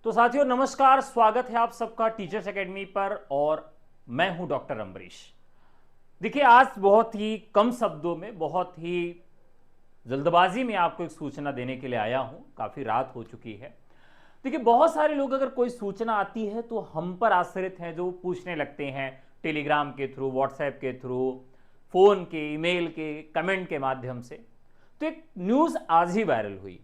तो साथियों नमस्कार, स्वागत है आप सबका टीचर्स एकेडमी पर और मैं हूं डॉक्टर अम्बरीश। देखिए, आज बहुत ही कम शब्दों में, बहुत ही जल्दबाजी में आपको एक सूचना देने के लिए आया हूं। काफ़ी रात हो चुकी है। देखिए, बहुत सारे लोग अगर कोई सूचना आती है तो हम पर आश्रित हैं, जो पूछने लगते हैं टेलीग्राम के थ्रू, व्हाट्सएप के थ्रू, फ़ोन के, ईमेल के, कमेंट के माध्यम से। तो एक न्यूज़ आज ही वायरल हुई।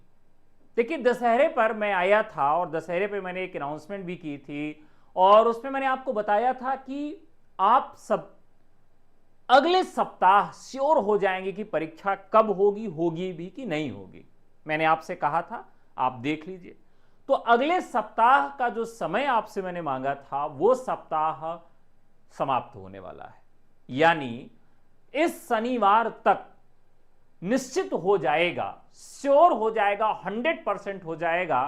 देखिए, दशहरे पर मैं आया था और दशहरे पे मैंने एक अनाउंसमेंट भी की थी और उसमें मैंने आपको बताया था कि आप सब अगले सप्ताह श्योर हो जाएंगे कि परीक्षा कब होगी, होगी भी कि नहीं होगी। मैंने आपसे कहा था, आप देख लीजिए। तो अगले सप्ताह का जो समय आपसे मैंने मांगा था वो सप्ताह समाप्त होने वाला है। यानी इस शनिवार तक निश्चित हो जाएगा, श्योर हो जाएगा, 100% हो जाएगा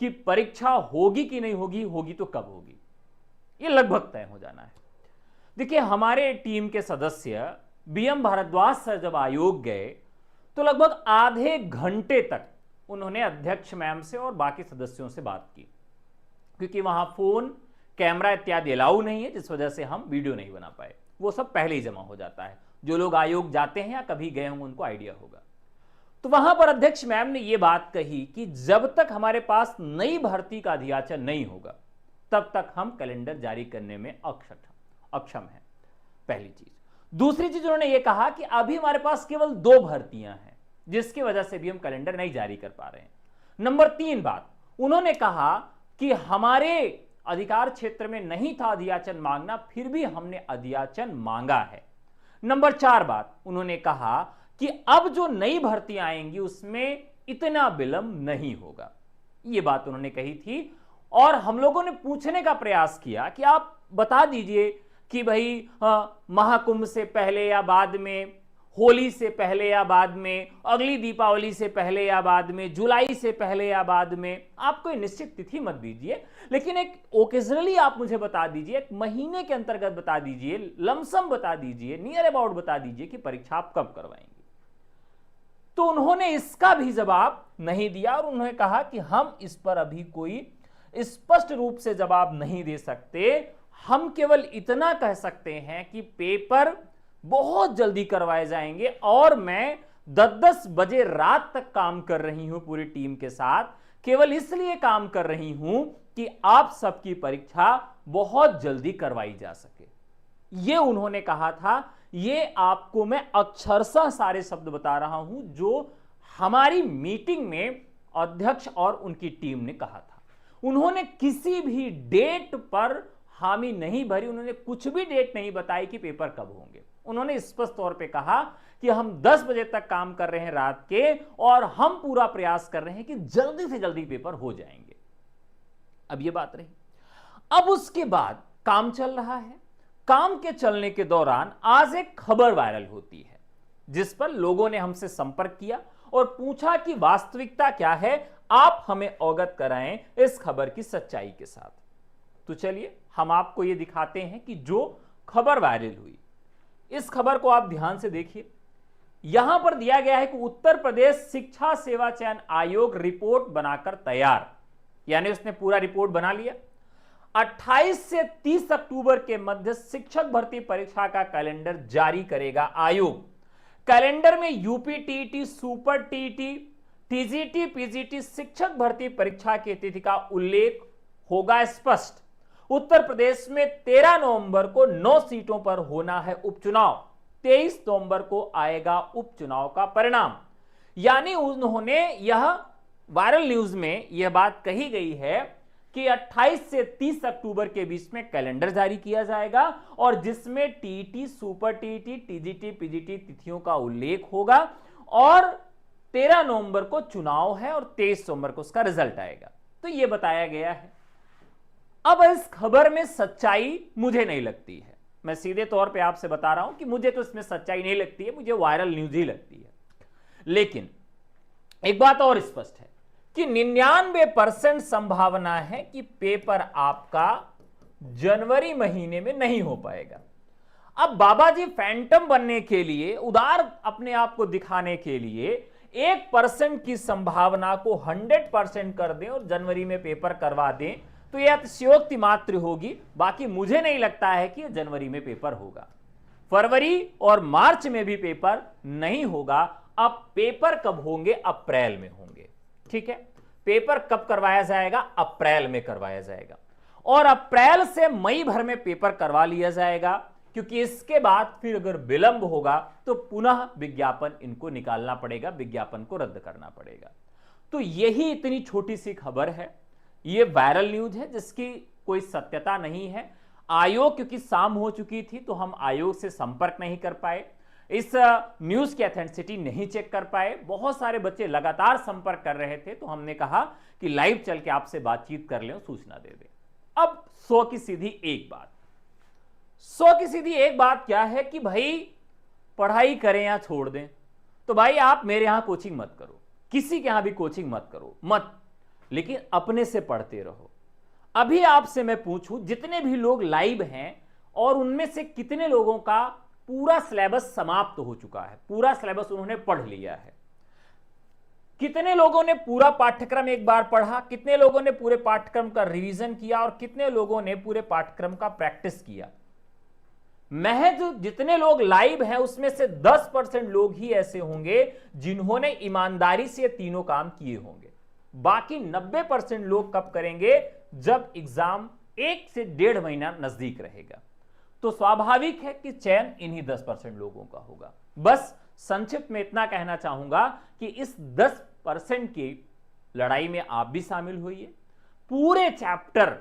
कि परीक्षा होगी कि नहीं होगी, होगी तो कब होगी, ये लगभग तय हो जाना है। देखिए, हमारे टीम के सदस्य बीएम भारद्वाज सर जब आयोग गए तो लगभग आधे घंटे तक उन्होंने अध्यक्ष मैम से और बाकी सदस्यों से बात की, क्योंकि वहां फोन, कैमरा इत्यादि अलाउ नहीं है, जिस वजह से हम वीडियो नहीं बना पाए। वो सब पहले ही जमा हो जाता है। जो लोग आयोग जाते हैं या कभी गए होंगे उनको आइडिया होगा। तो वहां पर अध्यक्ष मैम ने यह बात कही कि जब तक हमारे पास नई भर्ती का अधियाचन नहीं होगा तब तक हम कैलेंडर जारी करने में अक्षम हैं। पहली चीज। दूसरी चीज, उन्होंने यह कहा कि अभी हमारे पास केवल 2 भर्तियां हैं, जिसकी वजह से भी हम कैलेंडर नहीं जारी कर पा रहे हैं। नंबर 3 बात, उन्होंने कहा कि हमारे अधिकार क्षेत्र में नहीं था अधियाचन मांगना, फिर भी हमने अधियाचन मांगा है। नंबर 4 बात, उन्होंने कहा कि अब जो नई भर्तियां आएंगी उसमें इतना विलंब नहीं होगा। यह बात उन्होंने कही थी और हम लोगों ने पूछने का प्रयास किया कि आप बता दीजिए कि भाई महाकुंभ से पहले या बाद में, होली से पहले या बाद में, अगली दीपावली से पहले या बाद में, जुलाई से पहले या बाद में। आप कोई निश्चित तिथि मत दीजिए, लेकिन एक ओकेजनली आप मुझे बता दीजिए, एक महीने के अंतर्गत बता दीजिए, लमसम बता दीजिए, नियर अबाउट बता दीजिए कि परीक्षा आप कब करवाएंगे। तो उन्होंने इसका भी जवाब नहीं दिया और उन्होंने कहा कि हम इस पर अभी कोई स्पष्ट रूप से जवाब नहीं दे सकते। हम केवल इतना कह सकते हैं कि पेपर बहुत जल्दी करवाए जाएंगे और मैं 10-10 बजे रात तक काम कर रही हूं पूरी टीम के साथ, केवल इसलिए काम कर रही हूं कि आप सबकी परीक्षा बहुत जल्दी करवाई जा सके। यह उन्होंने कहा था। यह आपको मैं अक्षरशः सारे शब्द बता रहा हूं जो हमारी मीटिंग में अध्यक्ष और उनकी टीम ने कहा था। उन्होंने किसी भी डेट पर हामी नहीं भरी, उन्होंने कुछ भी डेट नहीं बताई कि पेपर कब होंगे। उन्होंने स्पष्ट तौर पे कहा कि हम 10 बजे तक काम कर रहे हैं रात के और हम पूरा प्रयास कर रहे हैं कि जल्दी से जल्दी पेपर हो जाएंगे। अब यह बात रही। अब उसके बाद काम चल रहा है। काम के चलने के दौरान आज एक खबर वायरल होती है, जिस पर लोगों ने हमसे संपर्क किया और पूछा कि वास्तविकता क्या है, आप हमें अवगत कराएं इस खबर की सच्चाई के साथ। तो चलिए हम आपको यह दिखाते हैं कि जो खबर वायरल हुई, इस खबर को आप ध्यान से देखिए। यहां पर दिया गया है कि उत्तर प्रदेश शिक्षा सेवा चयन आयोग रिपोर्ट बनाकर तैयार, यानी उसने पूरा रिपोर्ट बना लिया। 28 से 30 अक्टूबर के मध्य शिक्षक भर्ती परीक्षा का कैलेंडर जारी करेगा आयोग। कैलेंडर में UP TET, super TET, TGT, PGT शिक्षक भर्ती परीक्षा की तिथि का उल्लेख होगा स्पष्ट। उत्तर प्रदेश में 13 नवंबर को 9 सीटों पर होना है उपचुनाव। 23 नवंबर को आएगा उपचुनाव का परिणाम। यानी उन्होंने यह वायरल न्यूज में यह बात कही गई है कि 28 से 30 अक्टूबर के बीच में कैलेंडर जारी किया जाएगा और जिसमें TET, super TET, TGT, PGT तिथियों का उल्लेख होगा और 13 नवंबर को चुनाव है और 23 नवंबर को उसका रिजल्ट आएगा। तो यह बताया गया है। अब इस खबर में सच्चाई मुझे नहीं लगती है। मैं सीधे तौर पे आपसे बता रहा हूं कि मुझे तो इसमें सच्चाई नहीं लगती है, मुझे वायरल न्यूज ही लगती है। लेकिन एक बात और स्पष्ट है कि 99% संभावना है कि पेपर आपका जनवरी महीने में नहीं हो पाएगा। अब बाबा जी फैंटम बनने के लिए, उदार अपने आप को दिखाने के लिए 1% की संभावना को 100% कर दें और जनवरी में पेपर करवा दें तो यह अतिशयोक्ति मात्र होगी। बाकी मुझे नहीं लगता है कि जनवरी में पेपर होगा। फरवरी और मार्च में भी पेपर नहीं होगा। अब पेपर कब होंगे? अप्रैल में होंगे। ठीक है, पेपर कब करवाया जाएगा? अप्रैल में करवाया जाएगा और अप्रैल से मई भर में पेपर करवा लिया जाएगा, क्योंकि इसके बाद फिर अगर विलंब होगा तो पुनः विज्ञापन इनको निकालना पड़ेगा, विज्ञापन को रद्द करना पड़ेगा। तो यही इतनी छोटी सी खबर है, ये वायरल न्यूज है जिसकी कोई सत्यता नहीं है। आयोग क्योंकि शाम हो चुकी थी तो हम आयोग से संपर्क नहीं कर पाए, इस न्यूज की ऑथेंटिसिटी नहीं चेक कर पाए। बहुत सारे बच्चे लगातार संपर्क कर रहे थे तो हमने कहा कि लाइव चल के आपसे बातचीत कर लें, सूचना दे दें। अब 100 की सीधी एक बात क्या है कि भाई पढ़ाई करें या छोड़ दें। तो भाई आप मेरे यहां कोचिंग मत करो, किसी के यहां भी कोचिंग मत करो, मत, लेकिन अपने से पढ़ते रहो। अभी आपसे मैं पूछूं, जितने भी लोग लाइव हैं और उनमें से कितने लोगों का पूरा सिलेबस समाप्त हो चुका है, पूरा सिलेबस उन्होंने पढ़ लिया है? कितने लोगों ने पूरा पाठ्यक्रम एक बार पढ़ा? कितने लोगों ने पूरे पाठ्यक्रम का रिवीजन किया? और कितने लोगों ने पूरे पाठ्यक्रम का प्रैक्टिस किया? महज जितने लोग लाइव हैं उसमें से 10% लोग ही ऐसे होंगे जिन्होंने ईमानदारी से तीनों काम किए होंगे। बाकी 90% लोग कब करेंगे? जब एग्जाम 1 से 1.5 महीना नजदीक रहेगा। तो स्वाभाविक है कि चयन इन्हीं 10% लोगों का होगा। बस संक्षिप्त में इतना कहना चाहूंगा कि इस 10% की लड़ाई में आप भी शामिल होइए। पूरे चैप्टर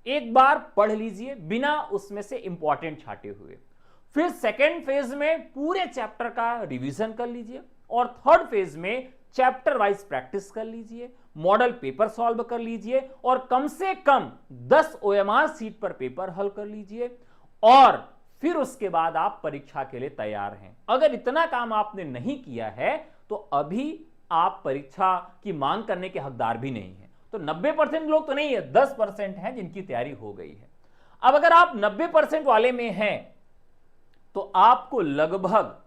एक बार पढ़ लीजिए बिना उसमें से इंपॉर्टेंट छाटे हुए। फिर सेकेंड फेज में पूरे चैप्टर का रिवीजन कर लीजिए और थर्ड फेज में चैप्टर वाइज प्रैक्टिस कर लीजिए, मॉडल पेपर सॉल्व कर लीजिए और कम से कम 10 OMR सीट पर पेपर हल कर लीजिए और फिर उसके बाद आप परीक्षा के लिए तैयार हैं। अगर इतना काम आपने नहीं किया है तो अभी आप परीक्षा की मांग करने के हकदार भी नहीं है। तो 90% लोग तो नहीं है, 10% हैं जिनकी तैयारी हो गई है। अब अगर आप 90% वाले में हैं तो आपको लगभग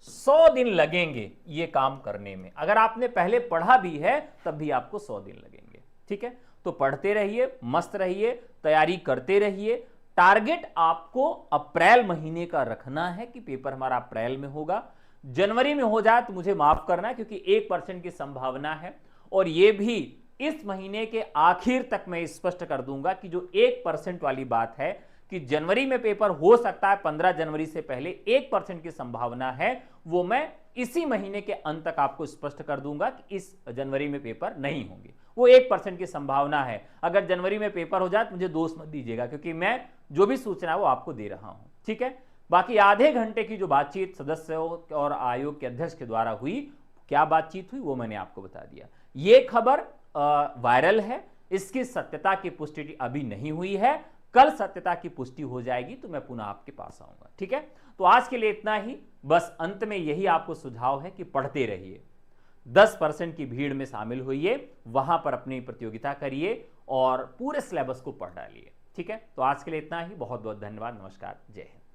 100 दिन लगेंगे ये काम करने में। अगर आपने पहले पढ़ा भी है तब भी आपको 100 दिन लगेंगे। ठीक है, तो पढ़ते रहिए, मस्त रहिए, तैयारी करते रहिए। टारगेट आपको अप्रैल महीने का रखना है कि पेपर हमारा अप्रैल में होगा। जनवरी में हो जाए तो मुझे माफ करना है, क्योंकि 1% की संभावना है और यह भी इस महीने के आखिर तक मैं स्पष्ट कर दूंगा कि जो 1% वाली बात है कि जनवरी में पेपर हो सकता है 15 जनवरी से पहले, 1% की संभावना है, वो मैं इसी महीने के अंत तक आपको स्पष्ट कर दूंगा कि इस जनवरी में पेपर नहीं होंगे। वो 1% की संभावना है। अगर जनवरी में पेपर हो जाए तो मुझे दोष मत दीजिएगा, क्योंकि मैं जो भी सूचना है वो आपको दे रहा हूं। ठीक है, बाकी आधे घंटे की जो बातचीत सदस्यों और आयोग के अध्यक्ष के द्वारा हुई, क्या बातचीत हुई वो मैंने आपको बता दिया। ये खबर वायरल है, इसकी सत्यता की पुष्टि अभी नहीं हुई है। कल सत्यता की पुष्टि हो जाएगी तो मैं पुनः आपके पास आऊंगा। ठीक है, तो आज के लिए इतना ही। बस अंत में यही आपको सुझाव है कि पढ़ते रहिए, 10% की भीड़ में शामिल होइए, वहां पर अपनी प्रतियोगिता करिए और पूरे सिलेबस को पढ़ डालिए। ठीक है, तो आज के लिए इतना ही। बहुत बहुत धन्यवाद। नमस्कार, जय हिंद।